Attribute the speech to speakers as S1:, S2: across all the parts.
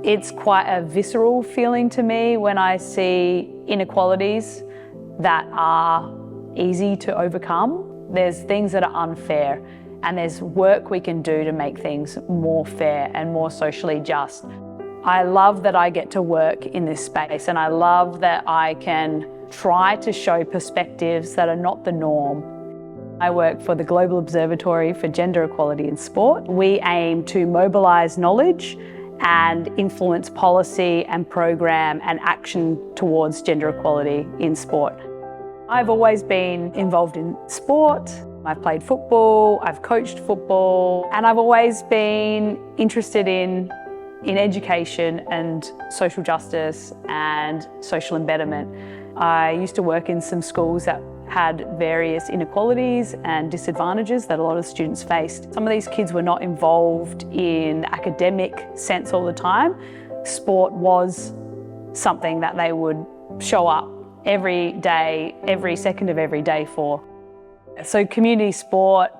S1: It's quite a visceral feeling to me when I see inequalities that are easy to overcome. There's things that are unfair, and there's work we can do to make things more fair and more socially just. I love that I get to work in this space, and I love that I can try to show perspectives that are not the norm. I work for the Global Observatory for Gender Equality in Sport. We aim to mobilise knowledge and influence policy and program and action towards gender equality in sport. I've always been involved in sport. I've played football, I've coached football, and I've always been interested in education and social justice and social embedment. I used to work in some schools that had various inequalities and disadvantages that a lot of students faced. Some of these kids were not involved in the academic sense all the time. Sport was something that they would show up every day, every second of every day for. So community sport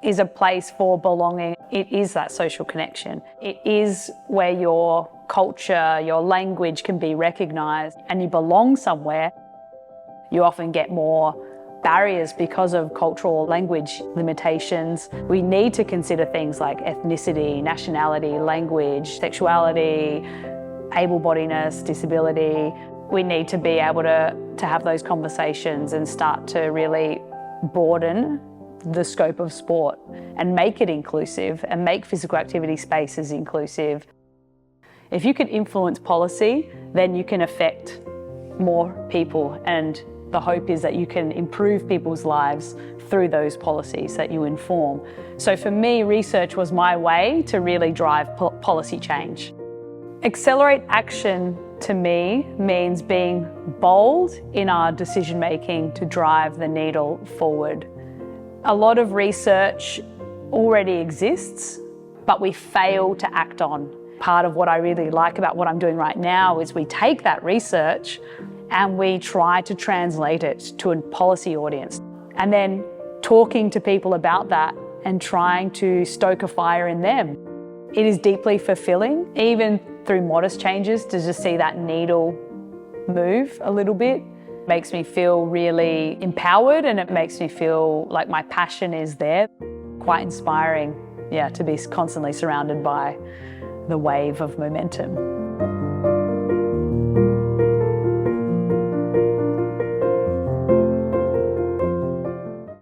S1: is a place for belonging. It is that social connection. It is where your culture, your language can be recognised and you belong somewhere. You often get more barriers because of cultural or language limitations. We need to consider things like ethnicity, nationality, language, sexuality, able-bodiedness, disability. We need to be able to have those conversations and start to really broaden the scope of sport and make it inclusive and make physical activity spaces inclusive. If you can influence policy, then you can affect more people, and the hope is that you can improve people's lives through those policies that you inform. So for me, research was my way to really drive policy change. Accelerate action to me means being bold in our decision making to drive the needle forward. A lot of research already exists, but we fail to act on. Part of what I really like about what I'm doing right now is we take that research and we try to translate it to a policy audience. And then talking to people about that and trying to stoke a fire in them. It is deeply fulfilling, even through modest changes, to just see that needle move a little bit. It makes me feel really empowered, and it makes me feel like my passion is there. Quite inspiring, to be constantly surrounded by the wave of momentum.